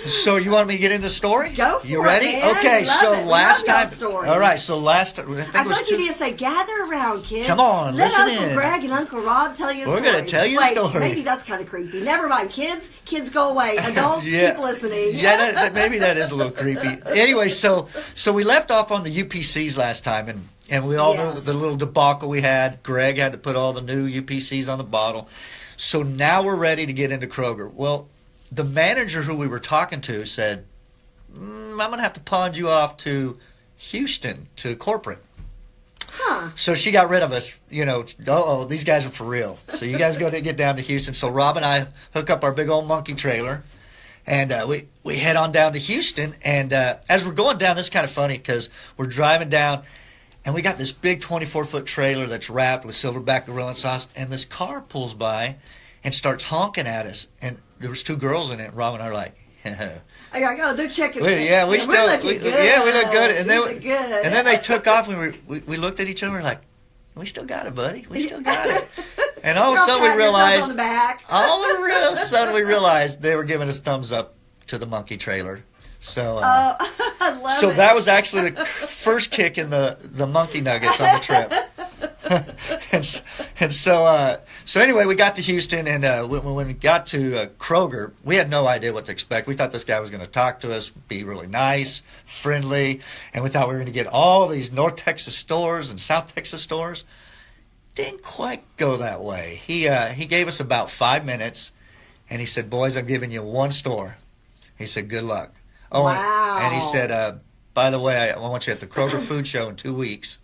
So you want me to get into the story? Go for it, You ready? man. Okay, Love so it. last Love time. stories. All right, so last time. I feel like you need to say, gather around, kids. Come on, Let listen Uncle in. Greg and Uncle Rob tell you a story. We're gonna tell you a Wait, story. Maybe that's kind of creepy. Never mind, kids. Kids go away. Adults, Yeah. keep listening. Yeah, maybe that is a little creepy. Anyway, so we left off on the UPCs last time, and we all know the little debacle we had. Greg had to put all the new UPCs on the bottle. So now we're ready to get into Kroger. Well, the manager who we were talking to said, I'm going to have to pawn you off to Houston, to corporate. Huh. So she got rid of us, these guys are for real. So you guys go to get down to Houston. So Rob and I hook up our big old monkey trailer, and we head on down to Houston. And as we're going down, this is kind of funny because we're driving down, and we got this big 24-foot trailer that's wrapped with silverback gorilla sauce, and this car pulls by and starts honking at us. And there was two girls in it. Rob and I are like, I gotta go. They're checking. we look good. We look good. And then they took off, and we looked at each other. And we're like, we still got it, buddy. We still got it. And all of a sudden we realized. On the back. All of a sudden we realized they were giving us thumbs up to the monkey trailer. So. I love it. So that was actually the first kick in the monkey nuggets on the trip. and so anyway, we got to Houston, and when we got to Kroger, we had no idea what to expect. We thought this guy was going to talk to us, be really nice, friendly, and we thought we were going to get all these North Texas stores and South Texas stores. Didn't quite go that way. He gave us about 5 minutes, and he said, "Boys, I'm giving you one store." He said, "Good luck." Oh, wow. And he said, "By the way, I want you at the Kroger Food Show in 2 weeks.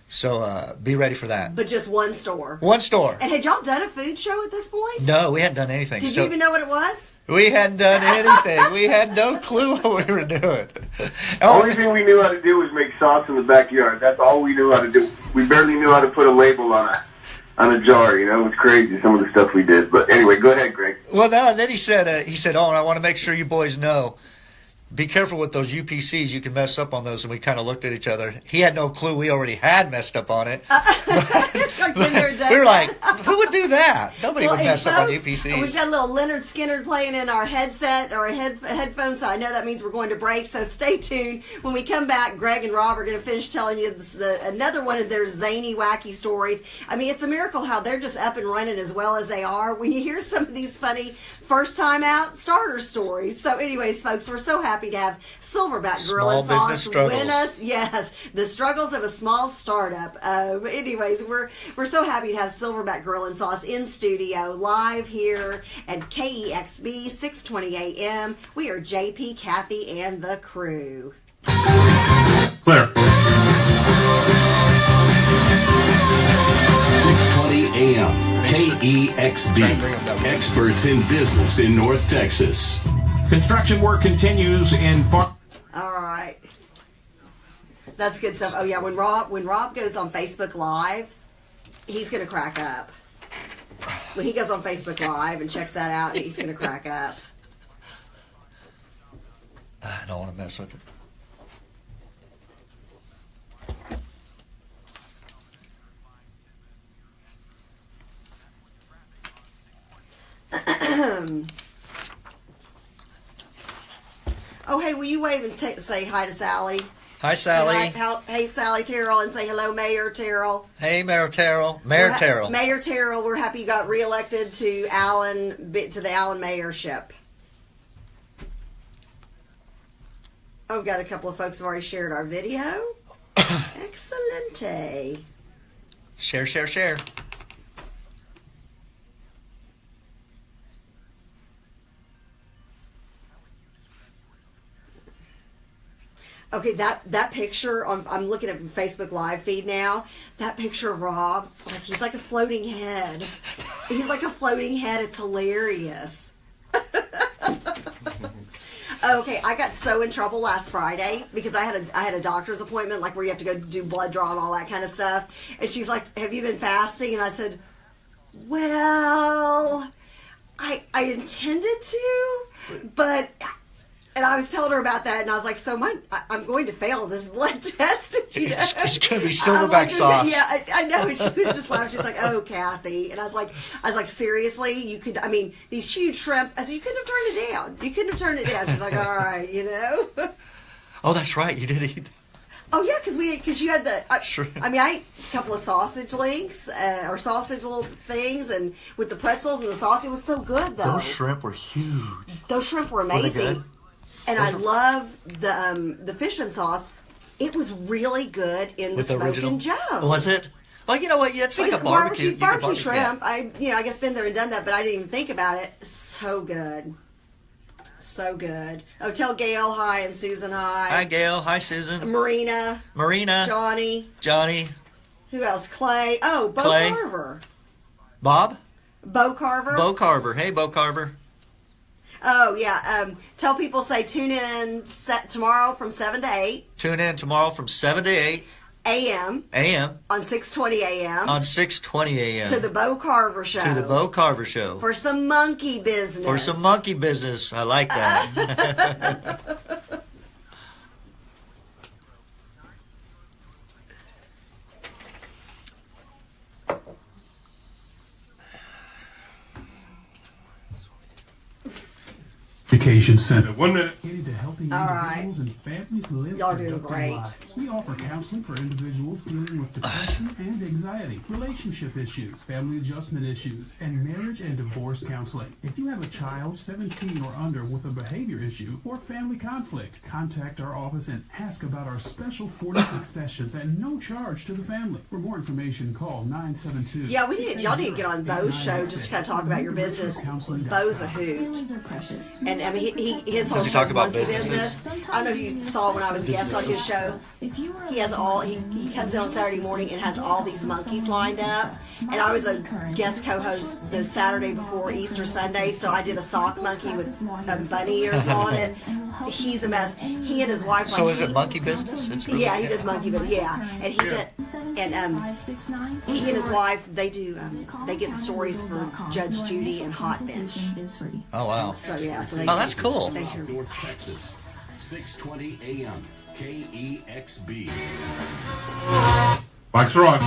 So be ready for that." But just one store. One store. And had y'all done a food show at this point? No, we hadn't done anything. Did you even know what it was? We hadn't done anything. We had no clue what we were doing. The only thing we knew how to do was make sauce in the backyard. That's all we knew how to do. We barely knew how to put a label on a jar. It was crazy, some of the stuff we did. But anyway, go ahead, Greg. Well, no, and then he said, "Oh, and I want to make sure you boys know, be careful with those UPCs. You can mess up on those." And we kind of looked at each other. He had no clue we already had messed up on it. We were like, who would do that? Nobody would mess up on UPCs. We've got a little Leonard Skinner playing in our headset or headphones, so I know that means we're going to break. So stay tuned. When we come back, Greg and Rob are going to finish telling you another one of their zany, wacky stories. I mean, it's a miracle how they're just up and running as well as they are. When you hear some of these funny first-time out starter stories. So anyways, folks, we're so happy to have Silverback Gorilla Small Sauce business struggles. win us. Yes, the struggles of a small startup. But anyways, we're so happy to have Silverback Gorilla Sauce in studio live here at KEXB 620 AM. We are JP, Kathy, and the crew. Claire. 620 AM, KEXB, experts in business in North Texas. Construction work continues in All right. That's good stuff. Oh yeah, when Rob goes on Facebook Live, he's gonna crack up. When he goes on Facebook Live and checks that out, he's gonna crack up. I don't want to mess with it. Oh, hey, will you wave and say hi to Sally? Hi, Sally. Hey, Sally Terrell, and say hello, Mayor Terrell. Hey, Mayor Terrell. Mayor Terrell. Mayor Terrell, we're happy you got reelected to the Allen mayorship. Oh, we've got a couple of folks who already shared our video. Excellent. Share, share, share. Okay, that picture I'm looking at Facebook Live feed now. That picture of Rob, like he's like a floating head. He's like a floating head. It's hilarious. Okay, I got so in trouble last Friday because I had a doctor's appointment, like where you have to go do blood draw and all that kind of stuff. And she's like, "Have you been fasting?" And I said, "Well, I intended to, but." And I was telling her about that, and I was like, "So I'm going to fail this blood test." You know? It's going to be silverback sauce. Yeah, I know. And she was just laughing. She's like, "Oh, Kathy," and I was like, "Seriously, you could? I mean, these huge shrimps." I said, "You couldn't have turned it down. You couldn't have turned it down." She's like, "All right, you know." Oh, that's right. You did eat. Oh yeah, because you had the. Shrimp. I mean, I ate a couple of sausage links or sausage little things, and with the pretzels and the sauce, it was so good though. Those shrimp were huge. Those shrimp were Were they amazing. good? And I love the fish and sauce. It was really good in With the the original? Smokin' Joe. Was it? Well, you know what? Yeah, it's like a Because barbecue. You can barbecue shrimp. yeah. I guess been there and done that, but I didn't even think about it. So good, so good. Oh, tell Gail hi and Susan hi. Hi, Gail. Hi, Susan. Marina, Marina. Johnny. Who else? Clay. Oh, Bo Clay. Carver. Bob. Bo Carver. Bo Carver. Hey, Bo Carver. Oh yeah. Tell people say tune in tomorrow from 7 to 8 Tune in tomorrow from 7 to 8 a.m. a.m. on 6:20 a.m. on 6:20 a.m. to the Bo Carver Show. To the Bo Carver Show. For some monkey business. For some monkey business. I like that. Education Center. 1 minute. Dedicated to helping All right. individuals and families live Y'all doing productive great. lives. We offer counseling for individuals dealing with depression and anxiety, relationship issues, family adjustment issues, and marriage and divorce counseling. If you have a child 17 or under with a behavior issue or family conflict, contact our office and ask about our special 46 sessions at no charge to the family. For more information, call 972. Yeah, y'all need to get on Bo's show just to kind of talk about your business. Bo's a hoot. Feelings are precious. And I mean, his whole Does he show talk is about monkey businesses? business. I don't know if you saw when I was guest on his show. He has all. He comes in on Saturday morning and has all these monkeys lined up. And I was a guest co-host the Saturday before Easter Sunday, so I did a sock monkey with bunny ears on it. He's a mess. He and his wife. So is it monkey business? It's really Yeah, he does monkey business. Yeah, and he and his wife they do. They get stories for Judge Judy and Hot Bench. Oh, wow. So yeah, so they, Oh, that's cool. They hear. North Texas, 620 AM, KEXB. Mike's rock.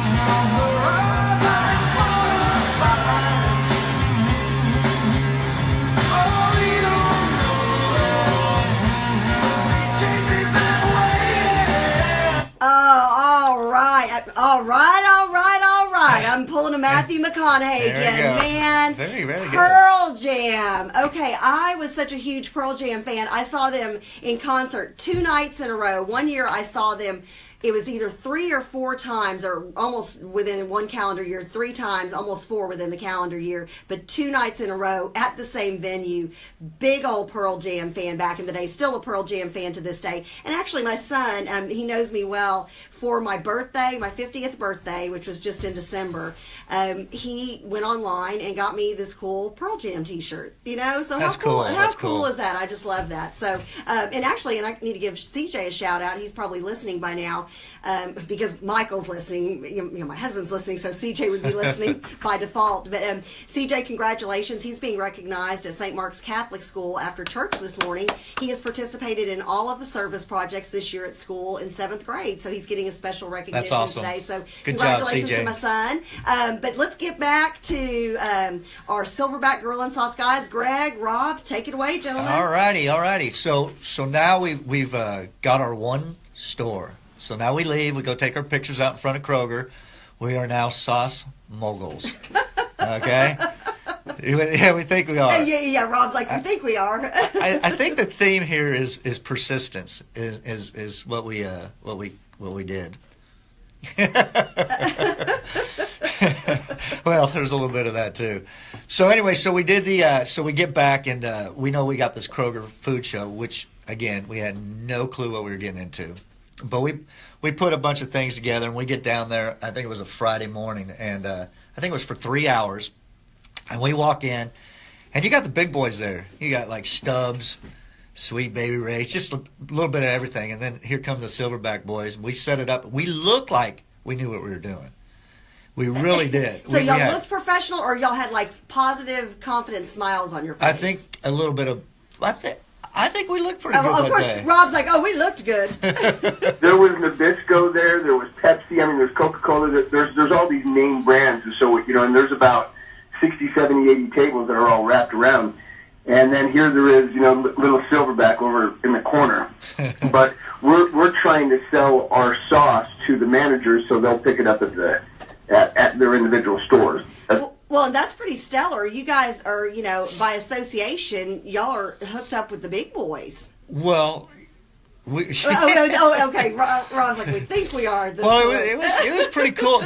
All right. I'm pulling a Matthew McConaughey There you again, go. man. Very, very good. Pearl Jam. Okay, I was such a huge Pearl Jam fan. I saw them in concert 2 nights in a row. One year I saw them. It was either 3 or 4 times, or almost within one calendar year, 3 times, almost 4 within the calendar year, but 2 nights in a row at the same venue. Big old Pearl Jam fan back in the day, still a Pearl Jam fan to this day. And actually my son, he knows me well, for my birthday, my 50th birthday, which was just in December, he went online and got me this cool Pearl Jam t-shirt, you know? So That's how cool, cool. how That's cool cool. is that? I just love that. So, and actually, and I need to give CJ a shout out. He's probably listening by now, because Michael's listening. You know, my husband's listening, so CJ would be listening by default. But CJ, congratulations. He's being recognized at St. Mark's Catholic School after church this morning. He has participated in all of the service projects this year at school in 7th grade, so he's getting a special recognition That's awesome. today. So Good job, congratulations CJ. to my son. But let's get back to our Silverback Grill and Sauce guys. Greg, Rob, take it away, gentlemen. Alrighty. So now we've got our one store. So now we leave. We go take our pictures out in front of Kroger. We are now sauce moguls. Okay. Yeah, we think we are. Yeah. Rob's like, we think we are. I think the theme here is persistence. Is what we did. Well, there's a little bit of that too. So anyway, so we did the so we get back and we know we got this Kroger food show, which again, we had no clue what we were getting into. But we put a bunch of things together, and we get down there. I think it was a Friday morning, and I think it was for 3 hours. And we walk in, and you got the big boys there. You got like Stubbs, Sweet Baby Ray's, just a little bit of everything. And then here come the Silverback boys. And we set it up. We looked like we knew what we were doing. We really did. So y'all looked professional, or y'all had like positive, confident smiles on your face? I think a little bit of. I think we looked pretty good. Of course, that day. Rob's like, "Oh, we looked good." There was Nabisco there. There was Pepsi. I mean, there's Coca-Cola. There's all these name brands. And so, and there's about 60, 70, 80 tables that are all wrapped around. And then here there is, little Silverback over in the corner. But we're trying to sell our sauce to the managers so they'll pick it up at their individual stores. Well, and that's pretty stellar. You guys are, by association, y'all are hooked up with the big boys. Well, okay. Rob's like, we think we are. Well, it was pretty cool.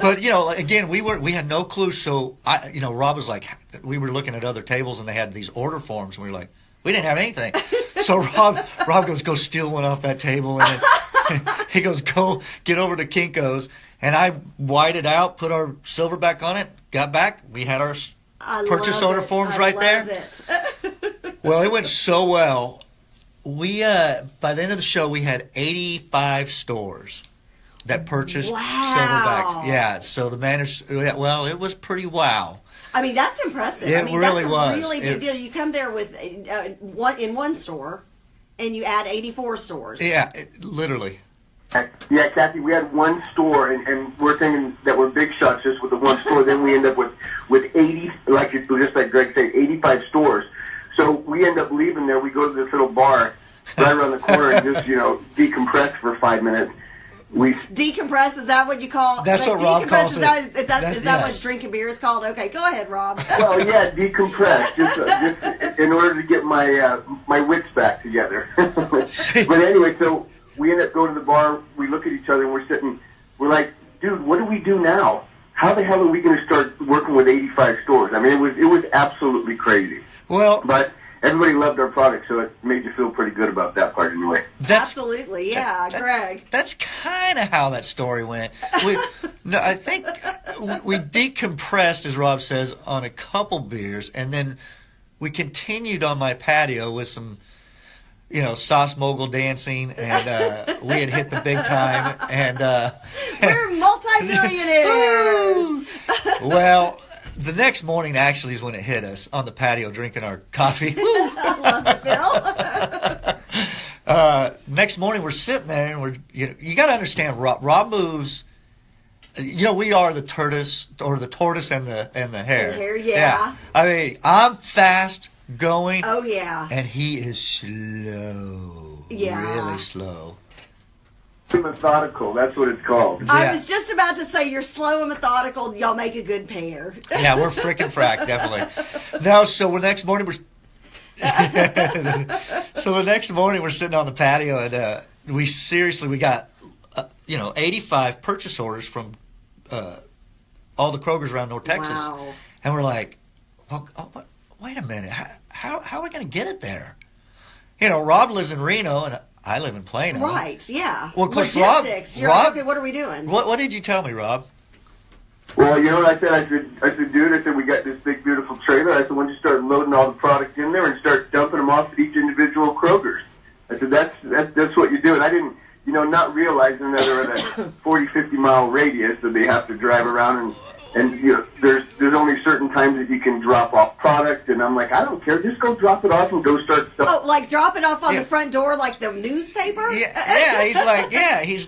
But again, we had no clue. So Rob was like, we were looking at other tables and they had these order forms, and we were like, we didn't have anything. So Rob goes, go steal one off that table, and then he goes, go get over to Kinko's, and I whited out, put our Silverback on it, got back, we had our purchase order forms right there. Well, it went so well. We by the end of the show, we had 85 stores that purchased Silverbacks. Yeah, so the manager, well, it was pretty wow. I mean, that's impressive. It really was. That's a really big deal. You come there with one store, and you add 84 stores. Yeah, literally. Yeah, Kathy, we had one store, and we're thinking that we're big shots just with the one store. Then we end up with 80, just like Greg said, 85 stores. So we end up leaving there. We go to this little bar right around the corner and just, decompress for 5 minutes. Decompress, is that what you call? That's what Rob calls it. Is that what drinking beer is called? Okay, go ahead, Rob. Well, yeah, decompress, just in order to get my wits back together. But anyway, so we end up going to the bar. We look at each other and we're like, dude, what do we do now? How the hell are we going to start working with 85 stores? I mean, it was absolutely crazy. Well, but everybody loved our product, so it made you feel pretty good about that part anyway. Absolutely, yeah, Greg. That's kind of how that story went. I think we decompressed, as Rob says, on a couple beers, and then we continued on my patio with some, sauce mogul dancing, and we had hit the big time, and we're multimillionaires. Well, the next morning actually is when it hit us on the patio drinking our coffee. I love it, Bill. Next morning we're sitting there and you got to understand Rob moves. We are the tortoise and the hare. The hare, yeah. I mean, I'm fast going. Oh yeah. And he is slow. Yeah. Really slow. Methodical, that's what it's called. Yeah. I was just about to say, you're slow and methodical. Y'all make a good pair. Yeah, we're freaking frack, definitely. No, so the next morning we're sitting on the patio, and we got 85 purchase orders from all the Krogers around North Texas. Wow. And we're like, well, wait a minute, how are we going to get it there? Rob lives in Reno, and I live in Plano. Right, yeah. Well, of course, logistics. You're Rob, like, okay, what are we doing? What did you tell me, Rob? Well, you know what I said? I said, dude, I said, we got this big, beautiful trailer. I said, why don't you start loading all the product in there and start dumping them off at each individual Kroger's? I said, that's what you do. And I didn't, not realizing that they're at a 40, 50-mile radius that they have to drive around and there's only certain times that you can drop off product, and I'm like, I don't care, just go drop it off and go start stuff. Oh, like drop it off on the front door like the newspaper? Yeah, he's like,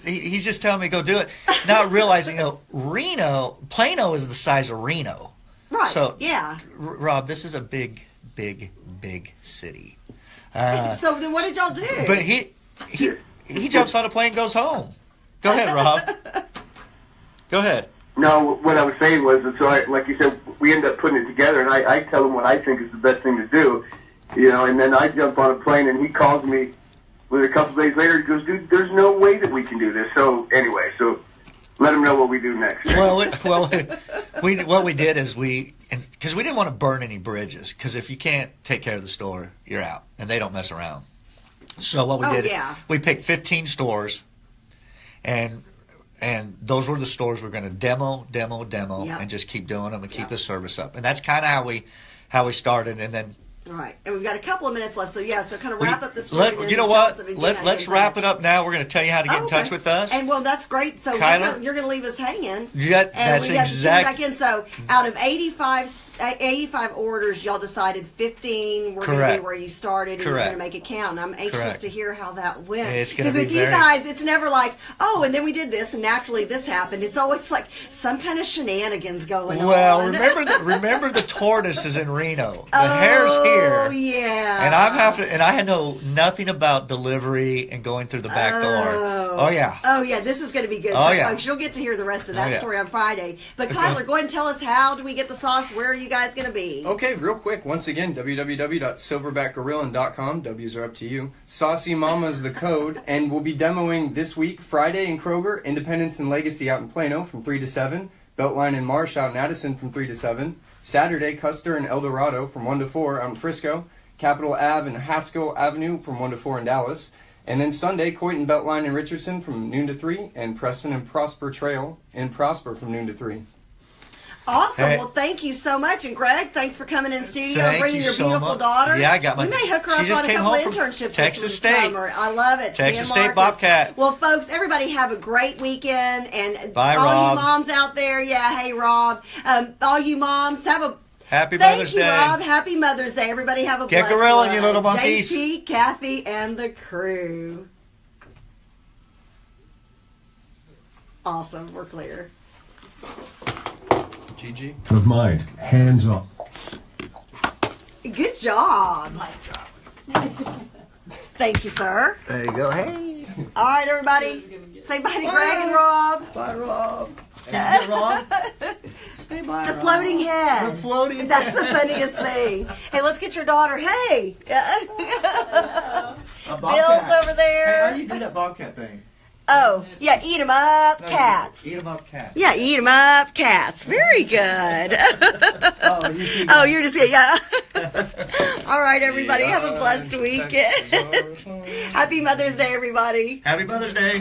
he's just telling me go do it, not realizing, Plano is the size of Reno. Right, so, yeah. Rob, this is a big, big, big city. So then what did y'all do? But he jumps on a plane and goes home. Go ahead, Rob. Go ahead. No, what I was saying was, like you said, we end up putting it together, and I tell him what I think is the best thing to do, and then I jump on a plane, and he calls me with a couple days later. He goes, dude, there's no way that we can do this. So anyway, let him know what we do next. Well, what we did is because we didn't want to burn any bridges, because if you can't take care of the store, you're out, and they don't mess around. So what we Oh, did, yeah. we picked 15 stores, and those were the stores we're going to demo, Yep. and just keep doing them and keep Yep. the service up. And that's kind of how we started. And then Right. And we've got a couple of minutes left. So, so kind of wrap up the story. and then you know tell us what? again how to Let's get in wrap touch. it up now. We're going to tell you how to get in touch Okay. with us. And, well, that's great. So, Kyler? you're going to leave us hanging. Yeah, And that's we got to tune exact- back in. So, out of 85 orders, y'all decided 15 were going to be Correct. where you started, and you're Correct. going to make it count. I'm anxious Correct. to hear how that went. It's gonna Because be with you very- guys, it's never like, oh, and then we did this, and naturally this happened. It's always like some kind of shenanigans going Well, on. remember the tortoise is in Reno. The hare's here. Oh, yeah. And I know nothing about delivery and going through the back door. Oh yeah. Oh yeah, this is going to be good. Oh, So, yeah. folks, you'll get to hear the rest of that Oh, yeah. story on Friday. But Kyler, go ahead and tell us, how do we get the sauce? Where are you guys going to be? Okay, real quick. Once again, www.silverbackgorillan.com. W's are up to you. Saucy Mama's the code. And we'll be demoing this week, Friday in Kroger, Independence and Legacy out in Plano from 3 to 7. Beltline and Marsh out in Addison from 3 to 7. Saturday, Custer and El Dorado from 1 to 4 out in Frisco. Capitol Ave and Haskell Avenue from 1 to 4 in Dallas. And then Sunday, Coit and Beltline and Richardson from noon to 3. And Preston and Prosper Trail in Prosper from noon to 3. Awesome. Hey. Well, thank you so much. And Greg, thanks for coming in studio Thank and bringing you your so beautiful much. daughter. Yeah, I got my- We may hook her she up just on a came couple home from internships Texas this State. summer. I love it. Texas San State Marcos. Bobcat. Well, folks, everybody have a great weekend. And Bye, all Rob. you moms out there, hey, Rob. All you moms, have a Happy Thank Mother's you, Day. Rob. Happy Mother's Day. Everybody have a Get blessed gorilling, one. you little monkeys. JP, Kathy, and the crew. Awesome. We're clear. GG. Of mind, hands up. Good job. Thank you, sir. There you go. Hey. All right, everybody. Say bye to Greg and Rob. Bye, Rob. And Rob. Say bye, The Rob. floating head. The floating That's the funniest thing. Hey, let's get your daughter. Hey. A Bill's bobcat. over there. Hey, how do you do that bobcat thing? Oh, yeah, eat 'em up, cats. Eat 'em up, cat. Yeah, eat 'em up, cats. Very good. Oh, you see Oh, you're just, yeah. All right, everybody. Have a blessed week. Happy Mother's Day, everybody. Happy Mother's Day.